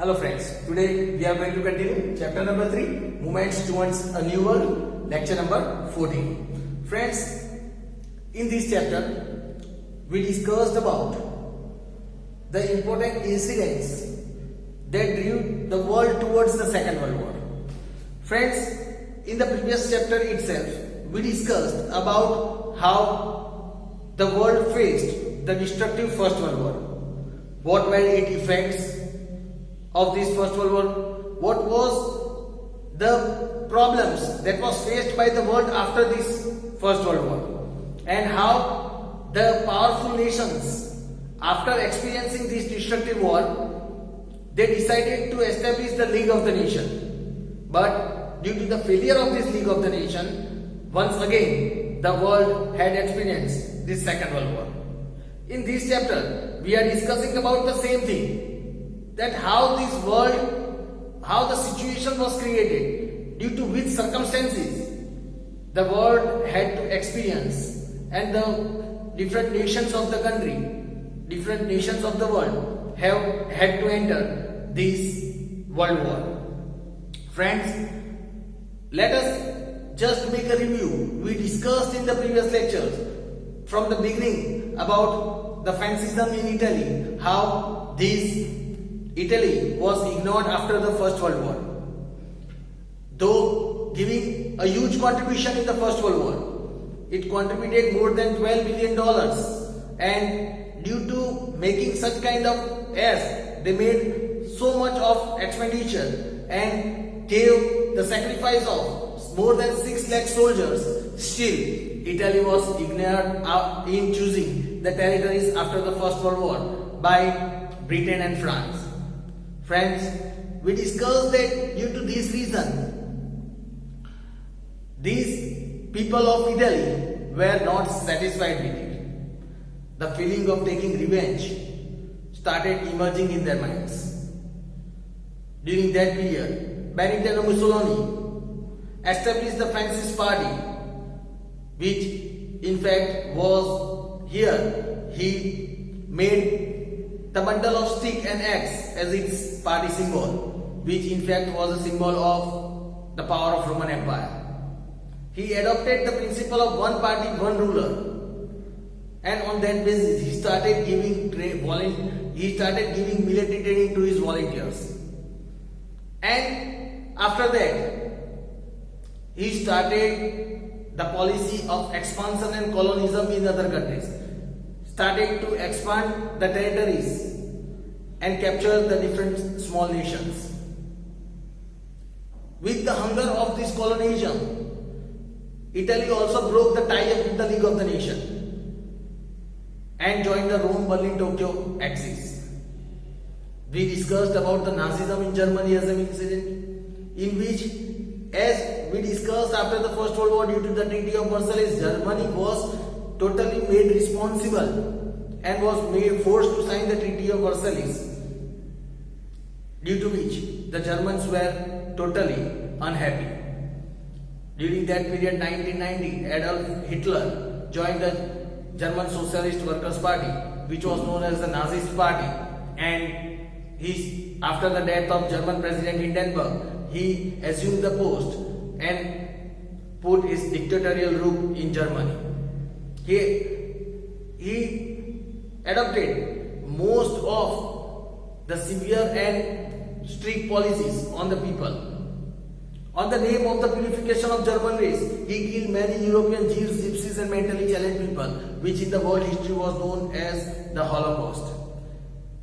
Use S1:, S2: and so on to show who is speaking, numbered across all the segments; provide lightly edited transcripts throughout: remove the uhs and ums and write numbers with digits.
S1: Hello friends, today we are going to continue chapter number 3, Movements Towards a New World, lecture number 14. Friends, in this chapter we discussed about the important incidents that drew the world towards the Second World War. Friends, in the previous chapter itself we discussed about how the world faced the destructive First World War. What were its effects of this First World War? What was the problems that was faced by the world after this First World War? And how the powerful nations, after experiencing this destructive war, they decided to establish the League of the Nation. But due to the failure of this League of the Nation, once again the world had experienced this Second World War. In this chapter, we are discussing about the same thing, that how this world, how the situation was created, due to which circumstances the world had to experience, and the different nations of the country, different nations of the world have had to enter this world war. Friends, let us just make a review. We discussed in the previous lectures from the beginning about the fascism in Italy, how this Italy was ignored after the First World War. Though giving a huge contribution in the First World War, it contributed more than $12 billion, and due to making such kind of heirs, they made so much of expenditure and gave the sacrifice of more than 6 lakh soldiers. Still, Italy was ignored in choosing the territories after the First World War by Britain and France. Friends, we discussed that due to this reason, these people of Italy were not satisfied with it. The feeling of taking revenge started emerging in their minds. During that period, Benito Mussolini established the Fascist Party, which in fact was here. He made the bundle of stick and axe as its party symbol, which in fact was a symbol of the power of Roman Empire. He adopted the principle of one party, one ruler, and on that basis he started giving military training to his volunteers. And after that, he started the policy of expansion and colonialism in other countries, started to expand the territories and capture the different small nations. With the hunger of this colonialism, Italy also broke the tie-up with the League of the Nation and joined the Rome-Berlin-Tokyo axis. We discussed about the Nazism in Germany as an incident, in which, as we discussed after the First World War, due to the Treaty of Versailles, Germany was totally made responsible and was forced to sign the Treaty of Versailles, due to which the Germans were totally unhappy. During that period, 1990, Adolf Hitler joined the German Socialist Workers' Party, which was known as the Nazist Party, and after the death of German President Hindenburg, he assumed the post and put his dictatorial rule in Germany. He adopted most of the severe and strict policies on the people. On the name of the purification of German race, he killed many European Jews, Gypsies and mentally challenged people, which in the world history was known as the Holocaust.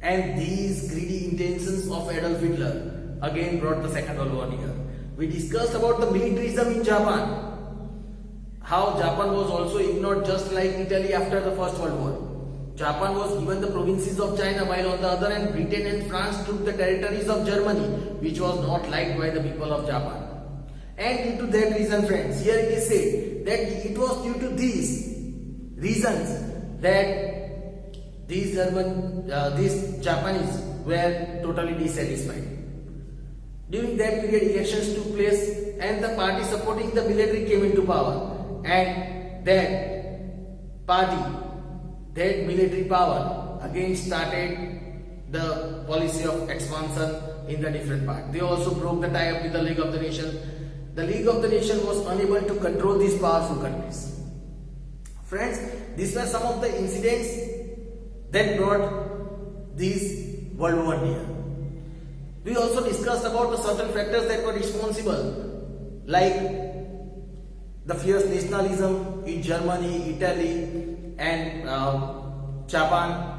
S1: And these greedy intentions of Adolf Hitler again brought the Second World War near. We discussed about the militarism in Japan, how Japan was also ignored just like Italy after the First World War. Japan was given the provinces of China, while on the other hand Britain and France took the territories of Germany, which was not liked by the people of Japan. And due to that reason, friends, here it is said that it was due to these reasons that these Japanese were totally dissatisfied. During that period, elections took place and the party supporting the military came into power, and that party, that military power again started the policy of expansion in the different part. They also broke the tie-up with the League of the Nations. The League of the Nations was unable to control these powerful countries. Friends, these were some of the incidents that brought these World War near. We also discussed about the certain factors that were responsible, like the fierce nationalism in Germany, Italy and Japan,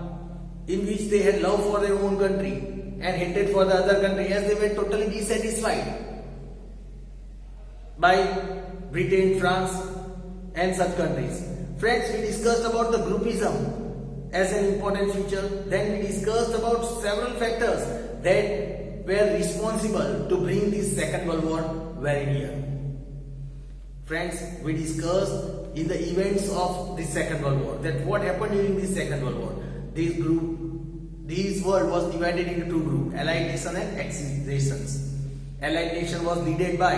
S1: in which they had love for their own country and hatred for the other country, as they were totally dissatisfied by Britain, France and such countries. Friends, we discussed about the groupism as an important feature. Then we discussed about several factors that were responsible to bring this Second World War very near. Friends, we discussed in the events of the Second World War that what happened during the Second World War. This world was divided into two groups, Allied Nation and Axis Nations. Allied Nation was led by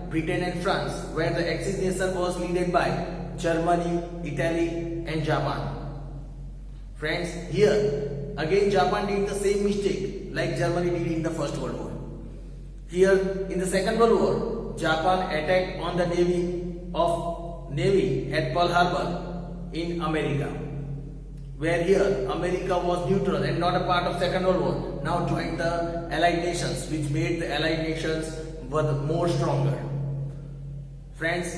S1: Britain and France, where the Axis Nation was led by Germany, Italy and Japan. Friends, here again Japan did the same mistake like Germany did in the First World War. Here in the Second World War, Japan attacked on the Navy at Pearl Harbor in America, where here America was neutral and not a part of Second World War, now joined the Allied Nations, which made the Allied Nations more stronger. Friends,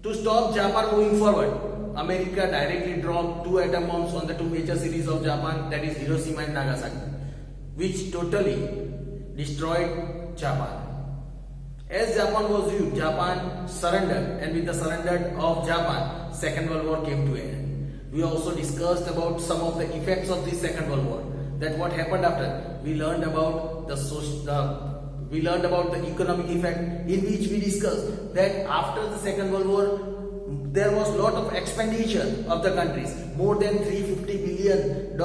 S1: to stop Japan moving forward, America directly dropped 2 atom bombs on the 2 major cities of Japan, that is Hiroshima and Nagasaki, which totally destroyed Japan. As Japan was weak, Japan surrendered, and with the surrender of Japan, Second World War came to an end. We also discussed about some of the effects of this Second World War. That what happened after. We learned about the economic effect, in which we discussed that after the Second World War, there was a lot of expenditure of the countries. More than $350 billion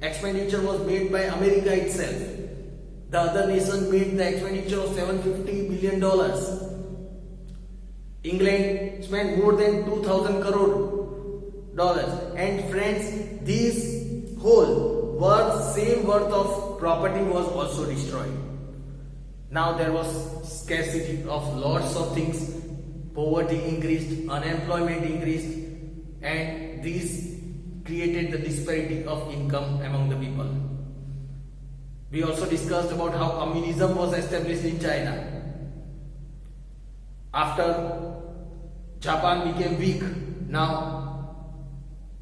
S1: expenditure was made by America itself. The other nation made the expenditure of $750 billion. England spent more than 2,000 crore dollars. And friends, this whole same worth of property was also destroyed. Now there was scarcity of lots of things. Poverty increased, unemployment increased, and this created the disparity of income among the people. We also discussed about how communism was established in China. After Japan became weak, now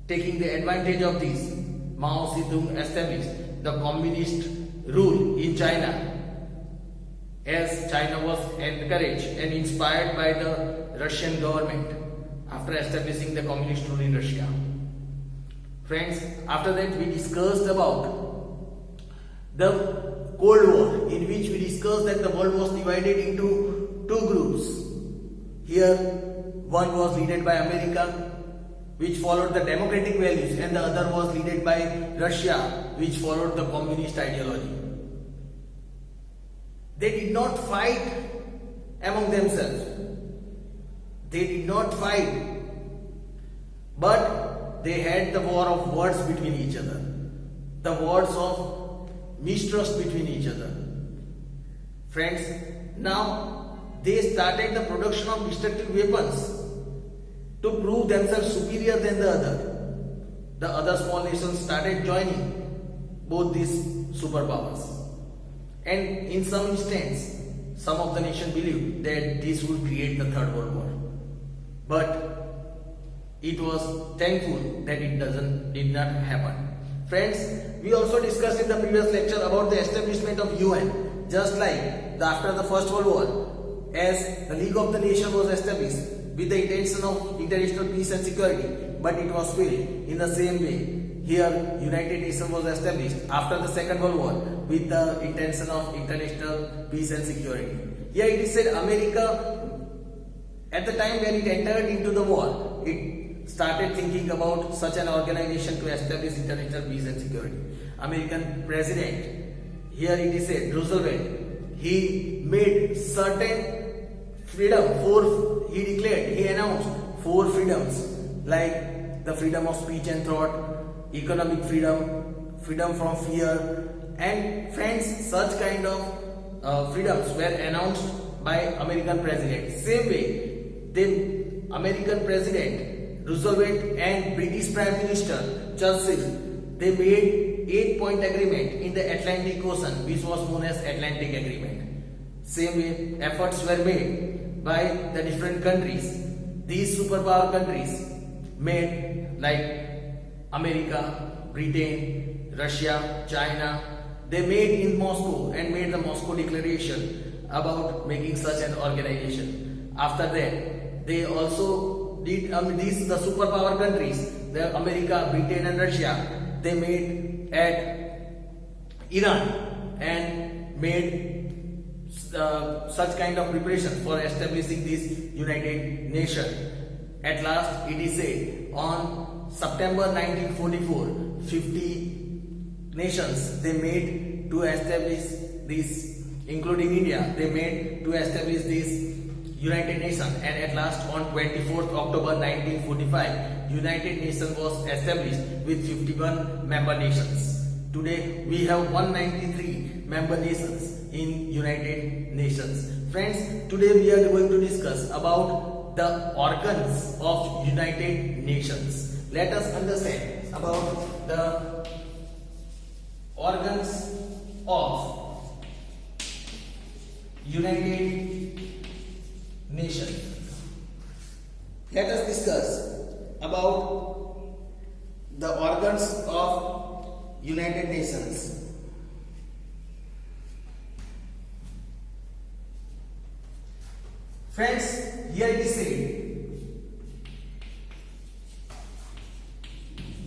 S1: taking the advantage of this, Mao Zedong established the communist rule in China, as China was encouraged and inspired by the Russian government after establishing the communist rule in Russia. Friends, after that we discussed about the Cold War, in which we discussed that the world was divided into 2 groups. Here, one was led by America, which followed the democratic values, and the other was led by Russia, which followed the communist ideology. They did not fight among themselves. They did not fight, but they had the war of words between each other, the words of mistrust between each other. Friends, now they started the production of destructive weapons to prove themselves superior than the other. The other small nations started joining both these superpowers. And in some instance, some of the nations believed that this would create the Third World War. But it was thankful that it did not happen. Friends, we also discussed in the previous lecture about the establishment of UN. Just like after the First World War, as the League of the Nations was established with the intention of international peace and security, but it was failed. In the same way, here United Nations was established after the Second World War with the intention of international peace and security. Here it is said America, at the time when it entered into the war, it started thinking about such an organization to establish international peace and security. American president, here it is said Roosevelt, he made certain freedom, he announced 4 freedoms, like the freedom of speech and thought, economic freedom, freedom from fear, And friends, such kind of freedoms were announced by American president. Same way, the American president Roosevelt and British Prime Minister Churchill, they made 8-point agreement in the Atlantic Ocean, which was known as Atlantic Agreement. Same way, efforts were made by the different countries. These superpower countries made, like America, Britain, Russia, China, they made in Moscow and made the Moscow Declaration about making such an organization. After that, they also did, these the superpower countries, the America, Britain and Russia, they made at Iran and made such kind of preparation for establishing this United Nations. At last, it is said on September 1944, 50 nations they made to establish this, including India, they made to establish this United Nations. And at last, on 24th October 1945, United Nations was established with 51 member nations. Today, we have 193 member nations in United Nations. Friends, today we are going to discuss about the organs of United Nations. Let us understand about the organs of United Nations. Let us discuss about the organs of United Nations. Friends, here it is said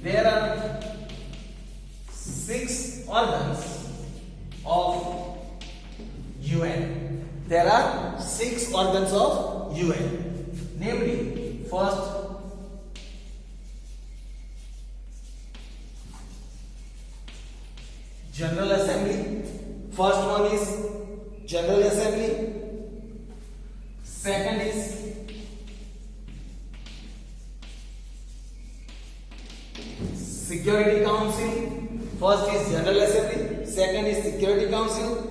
S1: there are 6 organs of UN. There are 6 organs of UN. Namely, first, General Assembly. First one is General Assembly. Second is Security Council. First is General Assembly. Second is Security Council.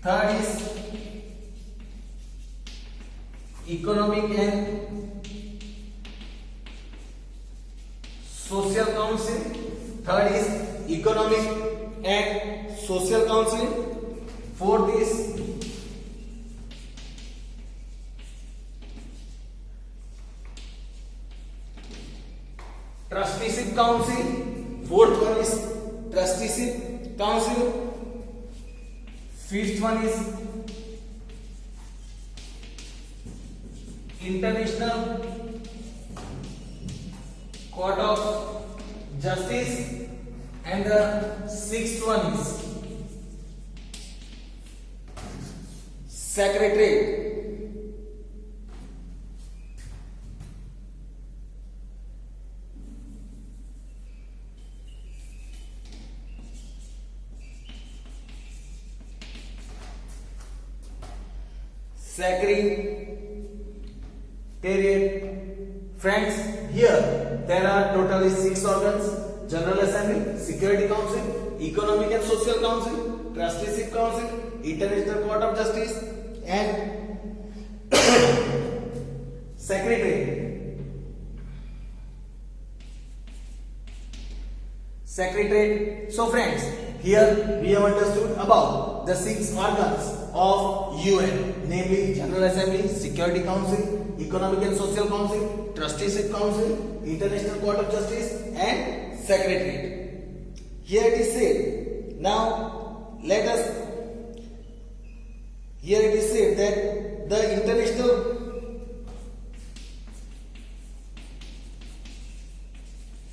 S1: Third is Economic and Social Council. Third is Economic and Social Council. Fourth is Trusteeship Council. Fourth one is Trusteeship Council. Fifth one is International Court of Justice. And the sixth one is Secretariat. Friends, here there are totally 6 organs: General Assembly, Security Council, Economic and Social Council, Trusteeship Council, International Court of Justice, and Secretariat. So friends, here we have understood about the 6 organs of UN, namely General Assembly, Security Council, Economic and Social Council, Trusteeship Council, International Court of Justice, and Secretariat. Here it is said, now let us, here it is said that the international,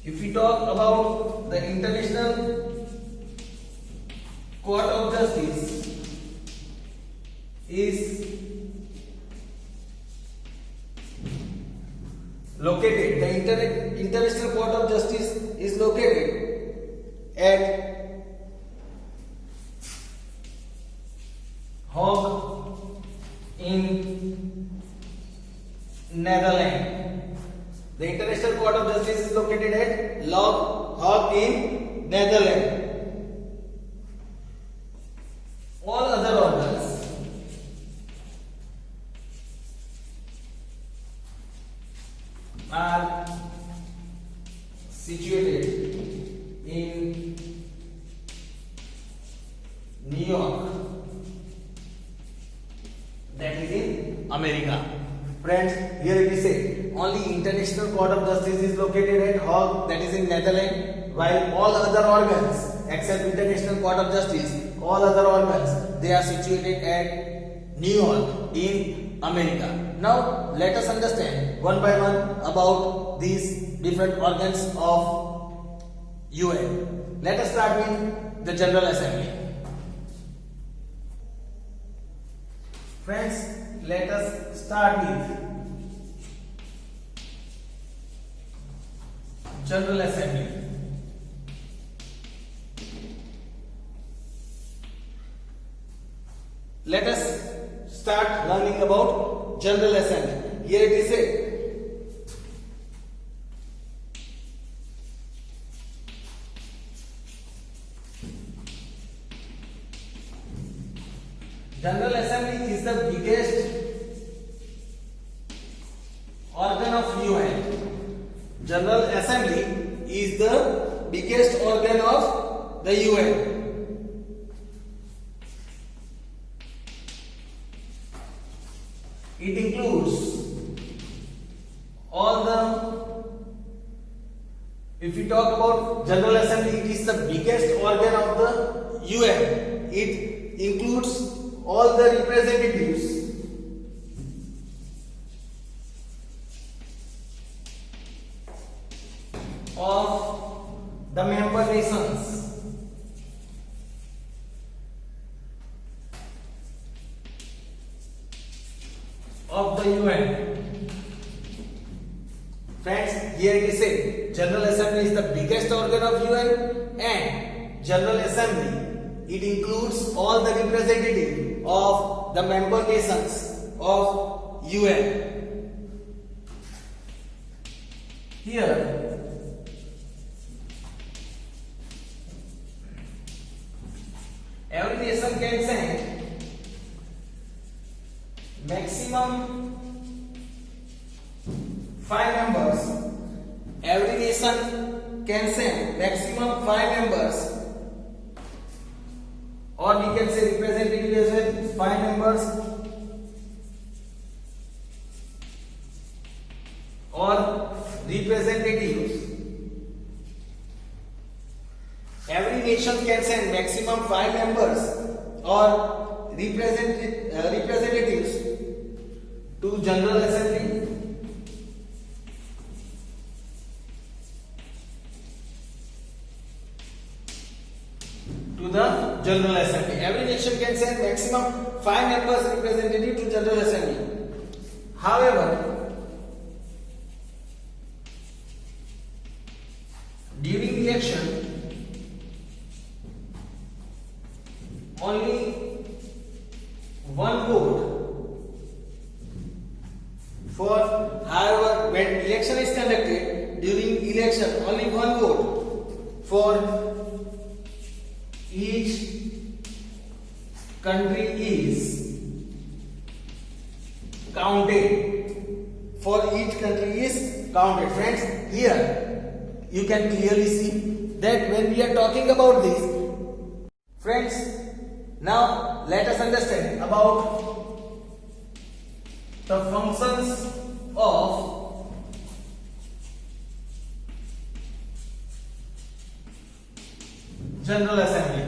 S1: if we talk about the International Court of Justice is located, the International Court of Justice is located at Hague in Netherlands. The International Court of Justice is located at Hague in Netherlands. are situated in New York, that is in America. Friends, here it is said only International Court of Justice is located at Hague, that is in Netherlands, while all other organs except International Court of Justice, all other organs, they are situated at New York in America. Now let us understand one by one about these different organs of UN. Let us start with the General Assembly. Friends, let us start with General Assembly. Let us start learning about General Assembly. Here it is said, General Assembly is the biggest organ of UN. General Assembly is the biggest organ of the UN. It includes all the, if we talk about General Assembly, it is the biggest organ of the UN. It includes all the representatives of the member nations of the UN. Friends, here it is said General Assembly is the biggest organ of UN, and General Assembly, it includes all the representatives of the member nations of UN. Here every nation can send maximum 5 members. Every nation can send maximum 5 members, or we can say representative as well, 5 members, or representatives. Every nation can send maximum 5 members or representatives to General Assembly. To the General Assembly. Every nation can send maximum 5 members representative to General Assembly. However, during election, only one vote for, however, when election is conducted, during election only one vote for each country is counted. For each country is counted. Friends, here you can clearly see that when we are talking about this, friends, now let us understand about the functions of General Assembly.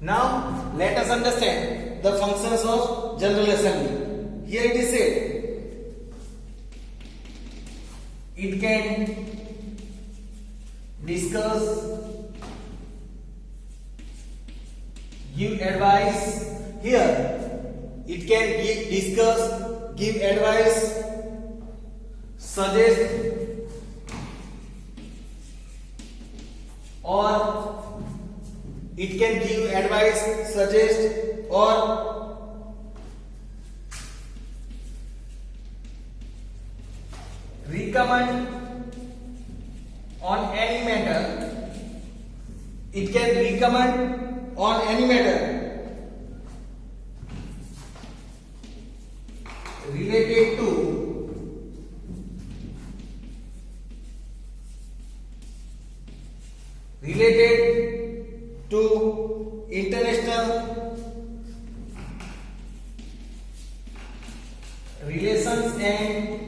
S1: Now let us understand the functions of General Assembly. Here it is said it can discuss, give advice. Here it can discuss, give advice, suggest, or it can give advice, suggest, or recommend on any matter. It can recommend on any matter related to relations and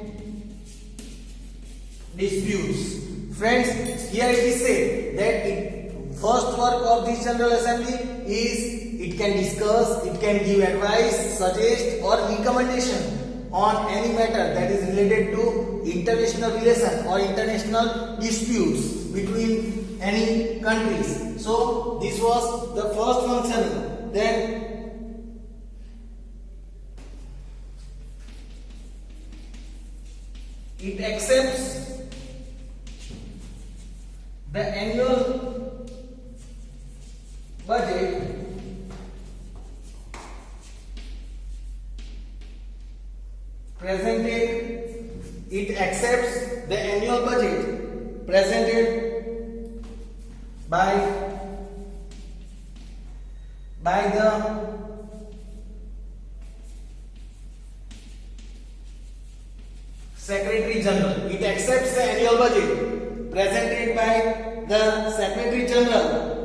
S1: disputes. Friends, here it is said that first work of this General Assembly is it can discuss, it can give advice, suggest or recommendation on any matter that is related to international relation or international disputes between any countries. So this was the first function. Then it accepts the annual budget presented. It accepts the annual budget presented by the Secretary General. It accepts the annual budget presented by the Secretary General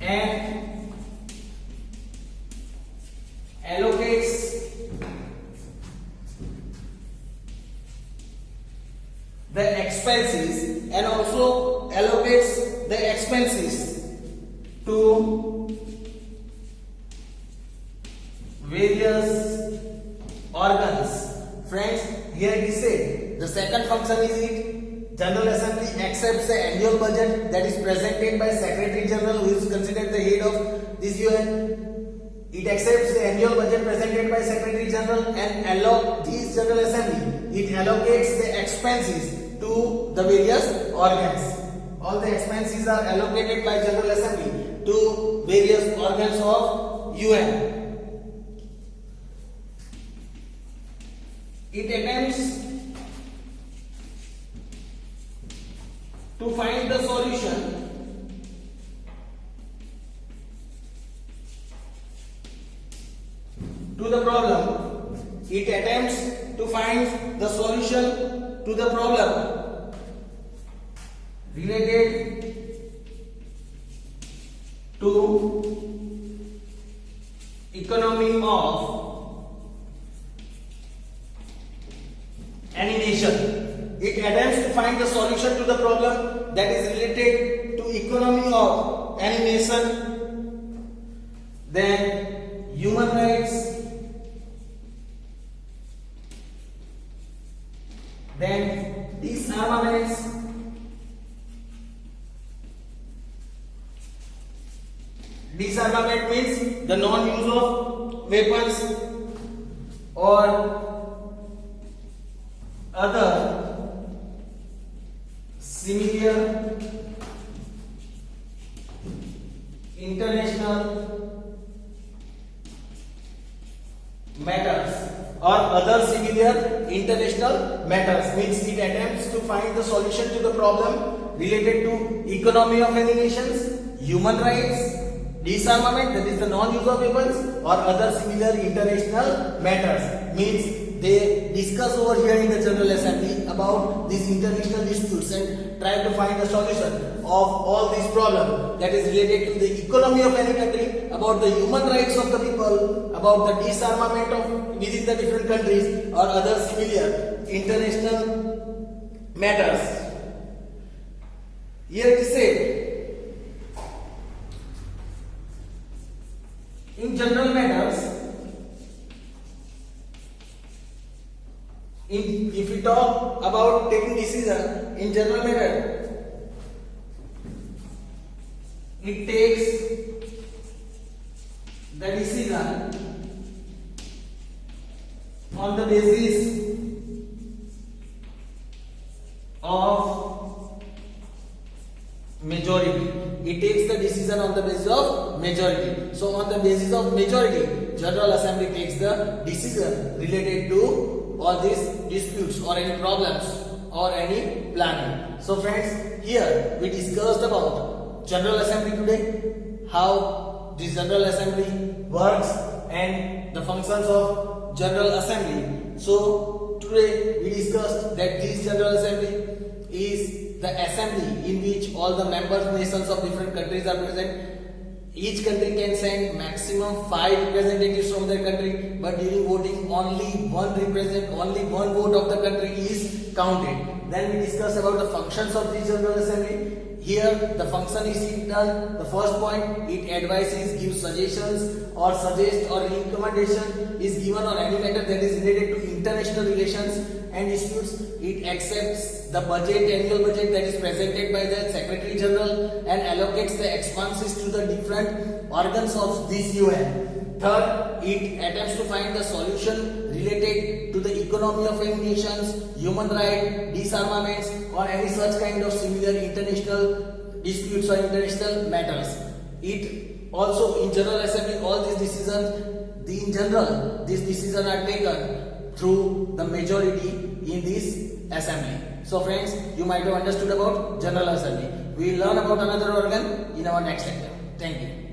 S1: and allocates the expenses and also allocates the expenses to various organs. Friends, here it is said the second function is it General Assembly accepts the annual budget that is presented by Secretary General, who is considered the head of this UN. It accepts the annual budget presented by Secretary General and this General Assembly. It allocates the expenses to the various organs. All the expenses are allocated by General Assembly to various organs of UN. It attempts to find the solution to the problem. It attempts to find the solution to the problem related to economy of any nation. It attempts to find the solution to the problem that is related to economy of any nation. Then human rights. Then disarmaments. Disarmament means the non-use of weapons or other similar international matters means it attempts to find the solution to the problem related to economy of any nations, human rights, disarmament, that is the non-use of weapons, or other similar international matters. Means they discuss over here in the General Assembly about these international disputes and try to find a solution of all these problems that is related to the economy of any country, about the human rights of the people, about the disarmament of within the different countries, or other similar international matters. Here it is said, in general matters, if we talk about taking decision in general matter, it takes the decision on the basis of majority. It takes the decision on the basis of majority. So on the basis of majority, General Assembly takes the decision related to all these disputes or any problems or any planning. So friends, here we discussed about General Assembly today, how this General Assembly works and the functions of General Assembly. So today we discussed that this General Assembly is the assembly in which all the member nations of different countries are present. each country can send maximum 5 representatives from their country, but during voting only only one vote of the country is counted. Then we discuss about the functions of the General Assembly. Here the function is done. The first point, it advises, gives suggestions or suggests or recommendation is given on any matter that is related to international relations and disputes. It accepts the budget, annual budget that is presented by the Secretary General and allocates the expenses to the different organs of this UN. Third, it attempts to find the solution related to the economy of any nations, human rights, disarmaments, or any such kind of similar international disputes or international matters. It also, in General Assembly, all these decisions, in general, these decisions are taken through the majority in this assembly. So friends, you might have understood about General Assembly. We will learn about another organ in our next lecture. Thank you.